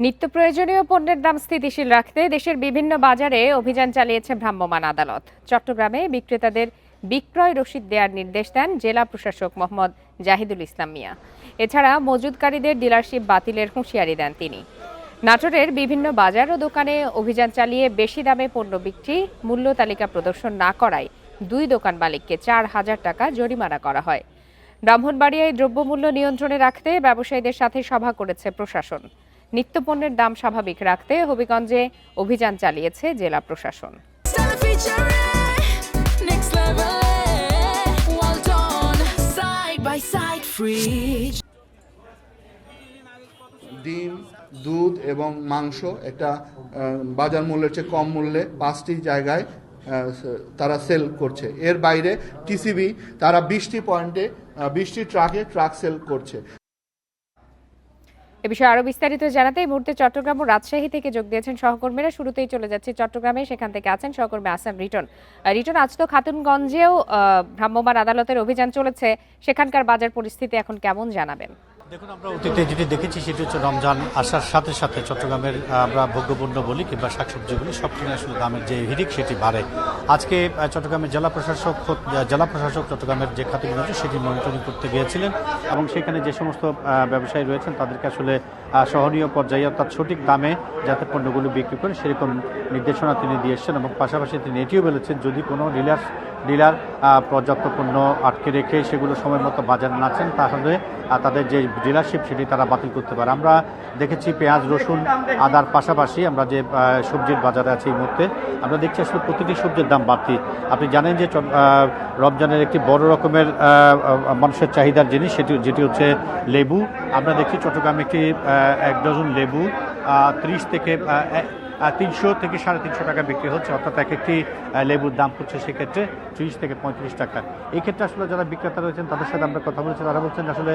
নিত্য প্রয়োজনীয় পণ্যের দাম স্থিতিশীল রাখতে দেশের বিভিন্ন বাজারে অভিযান চালিয়েছে ভ্রাম্যমাণ আদালত। চট্টগ্রামে বিক্রেতাদের বিক্রয় রসিদ দেওয়ার নির্দেশ দেন জেলা প্রশাসক মোহাম্মদ জাহিদুল ইসলাম মিয়া। এছাড়া মজুদকারীদের ডিলারশিপ বাতিলের হুঁশিয়ারি দেন তিনি। নাটোরের বিভিন্ন বাজার ও দোকানে অভিযান চালিয়ে বেশি দামে পণ্য বিক্রি, মূল্য তালিকা প্রদর্শন না করায় 2 দোকান মালিককে 4,000 টাকা জরিমানা করা হয়। ব্রাহ্মণবাড়িয়ায় দ্রব্যমূল্য নিয়ন্ত্রণে রাখতে ব্যবসায়ীদের সাথে সভা করেছে প্রশাসন। নিত্যপণ্যের দাম স্বাভাবিক রাখতে হবিগঞ্জে অভিযান চালিয়েছে জেলা প্রশাসন। ডিম, দুধ এবং মাংস একটা বাজার মূল্যের চেয়ে কম মূল্যে 5টি জায়গায় তারা সেল করছে। এর বাইরে টিসিবি তারা 20টি পয়েন্টে 20টি ট্রাক সেল করছে। এ বিষয়ে আরো বিস্তারিত জানাতে এই মুহূর্তে চট্টগ্রাম ও রাজশাহী থেকে যোগ দিয়েছেন সহকর্মীরা। শুরুতেই চলে যাচ্ছে চট্টগ্রামে, সেখান থেকে আছেন সহকর্মী আসান রিটন। রিটন, আজ তো খাতুনগঞ্জেও ভ্রাম্যমাণ আদালতের অভিযান চলেছে, সেখানকার বাজার পরিস্থিতি এখন কেমন জানাবেন? দেখুন, আমরা অতীতে যেটি দেখেছি সেটি হচ্ছে রমজান আসার সাথে সাথে চট্টগ্রামের আমরা ভোগ্যপণ্য বলি কিংবা শাকসবজি বলি, সব কিনে আসলে দামের যে হিড়িক সেটি বাড়ে। আজকে চট্টগ্রামের জেলা প্রশাসক চট্টগ্রামের যে খাতুনগঞ্জ সেটি মনিটরিং করতে গিয়েছিলেন এবং সেখানে যে সমস্ত ব্যবসায়ী রয়েছেন তাদেরকে আসলে সহনীয় পর্যায়ে অর্থাৎ সঠিক দামে যাতে পণ্যগুলো বিক্রি করে সেরকম নির্দেশনা তিনি দিয়ে এসছেন এবং পাশাপাশি তিনি এটিও বলেছেন যদি কোনো ডিলার পর্যাপ্ত পণ্য আটকে রেখে সেগুলো সময় মতো বাজারে না আছেন তাহলে তাদের যে ডিলারশিপ সেটি তারা বাতিল করতে পারে। আমরা দেখেছি পেঁয়াজ, রসুন, আদার পাশাপাশি আমরা যে সবজির বাজারে আছে এই মুহূর্তে আমরা দেখছি আসলে প্রতিটি সবজির দাম বাড়তি। আপনি জানেন যে রমজানের একটি বড় রকমের মানুষের চাহিদার জিনিস যেটি হচ্ছে লেবু। আমরা দেখছি চট্টগ্রামে একটি 1 ডজন লেবু 30 থেকে 300 থেকে 350 টাকা বিক্রি হচ্ছে, অর্থাৎ একটি লেবুর দাম হচ্ছে সেক্ষেত্রে 30 থেকে 35 টাকা। এই ক্ষেত্রে আসলে যারা বিক্রেতা রয়েছেন তাদের সাথে আমরা কথা বলেছি, তারা বলছেন আসলে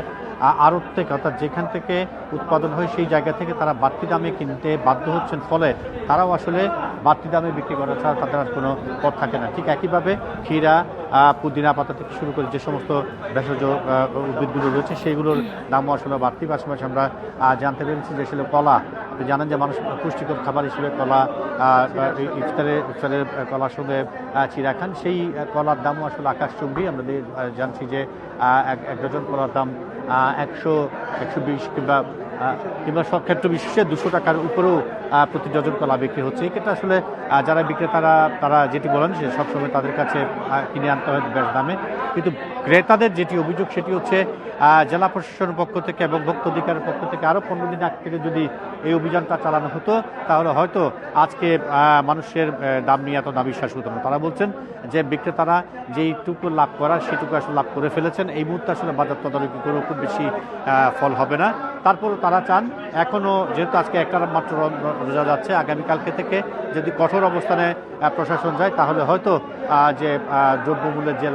আড়ত থেকে অর্থাৎ যেখান থেকে উৎপাদন হয় সেই জায়গা থেকে তারা বাড়তি দামে কিনতে বাধ্য হচ্ছেন, ফলে তারাও আসলে বাড়তি দামে বিক্রি করা ছাড়া তাদের আর কোনো পথ থাকে না। ঠিক একইভাবে ক্ষীরা, পুদিনা পাতা থেকে শুরু করে যে সমস্ত ভেষজ উদ্ভিদগুলো রয়েছে সেইগুলোর দামও আসলে বাড়তি। পাশাপাশি আমরা জানতে পেরেছি যে আসলে কলা, আপনি জানেন যে মানুষ পুষ্টিকর খাবার হিসেবে কলা ইফতারের কলার সঙ্গে চিরা খান, সেই কলার দামও আসলে আকাশচুম্বী। আমরা জানছি যে 1 ডজন কলার দাম 100, 120 কিংবা সব ক্ষেত্র বিশেষে 200 টাকার উপরেও প্রতি ডজন কলা বিক্রি হচ্ছে। এই ক্ষেত্রে আসলে যারা বিক্রেতারা তারা যেটি বলেন যে সবসময় তাদের কাছে কিনে আনতে হয় বেশ দামে, কিন্তু ক্রেতাদের যেটি অভিযোগ সেটি হচ্ছে জেলা প্রশাসনের পক্ষ থেকে এবং ভোক্তা অধিকারের পক্ষ থেকে আরও 15 দিন আগে থেকে যদি এই অভিযানটা চালানো হতো তাহলে হয়তো আজকে মানুষের দাম নিয়ে এত নাবিশ্বাস হতো না। তারা বলছেন যে বিক্রেতারা যেইটুকু লাভ করার সেটুকু আসলে লাভ করে ফেলেছেন, এই মুহূর্তে আসলে বাজার তদারকি করেও খুব বেশি ফল হবে না। তারপরও তারা চান এখনও যেহেতু আজকে একটা মাত্র রোজা যাচ্ছে, আগামীকালকে থেকে যদি কঠোর অবস্থানে প্রশাসন যায় তাহলে হয়তো যে দ্রব্যমূল্যের যে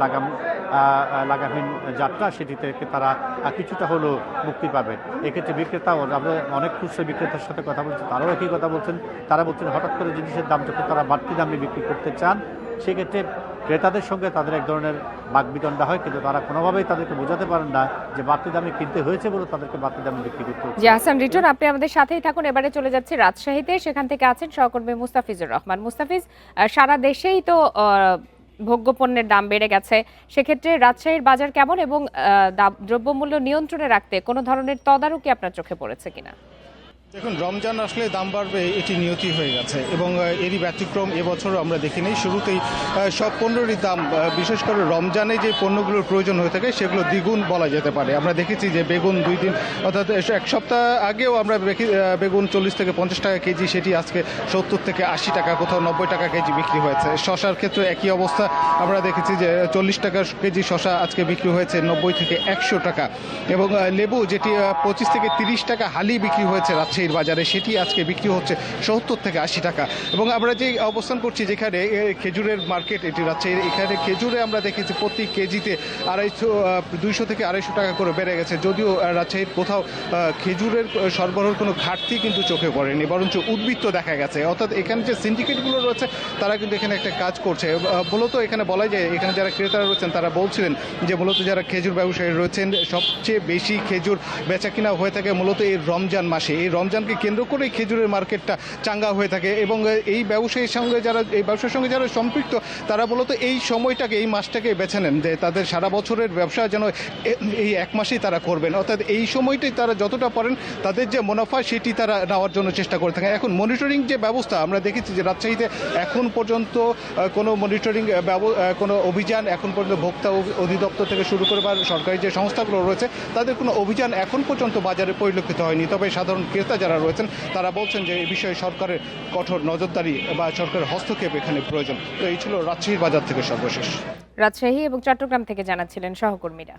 লাগামহীন যাত্রা সেটি থেকে তারা কিছুটা হলেও মুক্তি পাবে। এক্ষেত্রে বিক্রেতাও, আমরা অনেক খুচরা বিক্রেতার সাথে কথা বলছি, তারাও একই কথা বলছেন। তারা বলছেন হঠাৎ করে জিনিসের দাম যখন তারা বাড়তি দামে বিক্রি করতে চান সেক্ষেত্রে ক্রেতাদের সঙ্গে তাদের এক ধরনের বাকবিতণ্ডা হয়, কিন্তু তারা কোনোভাবেই তাদেরকে বোঝাতে পারেন না যে বাড়তি দামে কিনতে হয়েছে বলে তাদেরকে বাড়তি দামে বিক্রি করতে হচ্ছে। জি হাসান রিটন, আপনি আমাদের সাথেই থাকুন। এবারে চলে যাচ্ছে রাজশাহীতে, সেখান থেকে আছেন সহকর্মী মুস্তাফিজুর রহমান। মুস্তাফিজ, সারা দেশেই তো ভোগ্যপণ্যের দাম বেড়ে গেছে, সেক্ষেত্রে রাজশাহীর বাজার কেমন এবং দ্রব্যমূল্য নিয়ন্ত্রণে রাখতে কোনো ধরনের তদারকি আপনার চোখে পড়েছে কিনা? দেখুন, রমজান আসলে দাম বাড়বে এটি নিয়তি হয়ে গেছে এবং এরই ব্যতিক্রম এবছরও আমরা দেখিনি। শুরুতেই সব পণ্যেরই দাম, বিশেষ করে রমজানে যে পণ্যগুলোর প্রয়োজন হয়ে থাকে সেগুলো দ্বিগুণ বলা যেতে পারে। আমরা দেখেছি যে বেগুন 2 দিন অর্থাৎ 1 সপ্তাহ আগেও আমরা বেগুন 40 থেকে 50 টাকা কেজি, সেটি আজকে 70 থেকে 80 টাকা, কোথাও 90 টাকা কেজি বিক্রি হয়েছে। শশার ক্ষেত্রে একই অবস্থা, আমরা দেখেছি যে 40 টাকা কেজি শশা আজকে বিক্রি হয়েছে 90 থেকে 100 টাকা এবং লেবু যেটি 25 থেকে 30 টাকা হালি বিক্রি হয়েছে রাজশাহীর বাজারে, সেটি আজকে বিক্রি হচ্ছে 70 থেকে 80 টাকা। এবং আমরা যে অবস্থান করছি যেখানে খেজুরের মার্কেট, এটি রাজশাহীর, এখানে খেজুরে আমরা দেখেছি প্রতি কেজিতে 200 থেকে 250 টাকা করে বেড়ে গেছে। যদিও রাজশাহীর কোথাও খেজুরের সরবরাহের কোনো ঘাটতি কিন্তু চোখে পড়েনি, বরঞ্চ উদ্বৃত্ত দেখা গেছে। অর্থাৎ এখানে যে সিন্ডিকেটগুলো রয়েছে তারা কিন্তু এখানে একটা কাজ করছে। মূলত এখানে বলা যায় এখানে যারা ক্রেতারা রয়েছেন তারা বলছিলেন যে মূলত যারা খেজুর ব্যবসায়ী রয়েছেন সবচেয়ে বেশি খেজুর বেচা কিনা হয়ে থাকে মূলত এই রমজান মাসে। এই রমজান রমজানকে কেন্দ্র করে খেজুরের মার্কেটটা চাঙ্গা হয়ে থাকে এবং এই ব্যবসার সঙ্গে যারা সম্পৃক্ত তারা মূলত এই সময়টাকে, এই মাসটাকে বেছে নেন যে তাদের সারা বছরের ব্যবসা যেন এই এক মাসেই তারা করবেন, অর্থাৎ এই সময়টাই তারা যতটা পারেন তাদের যে মুনাফা সেটি তারা নেওয়ার জন্য চেষ্টা করে থাকেন। এখন মনিটরিং যে ব্যবস্থা আমরা দেখেছি যে রাজশাহীতে এখন পর্যন্ত কোনো মনিটরিং কোনো অভিযান এখন পর্যন্ত ভোক্তা অধিদপ্তর থেকে শুরু করে বা সরকারি যে সংস্থাগুলো রয়েছে তাদের কোনো অভিযান এখন পর্যন্ত বাজারে পরিলক্ষিত হয়নি। তবে সাধারণ ক্রেতা যারা রয়েছেন তারা বলছেন যে এই বিষয়ে সরকারের কঠোর নজরদারি বা সরকারের হস্তক্ষেপ এখানে প্রয়োজন। তো এই ছিল রাজশাহীর বাজার থেকে সর্বশেষ। রাজশাহী এবং চট্টগ্রাম থেকে জানাচ্ছিলেন সহকর্মীরা।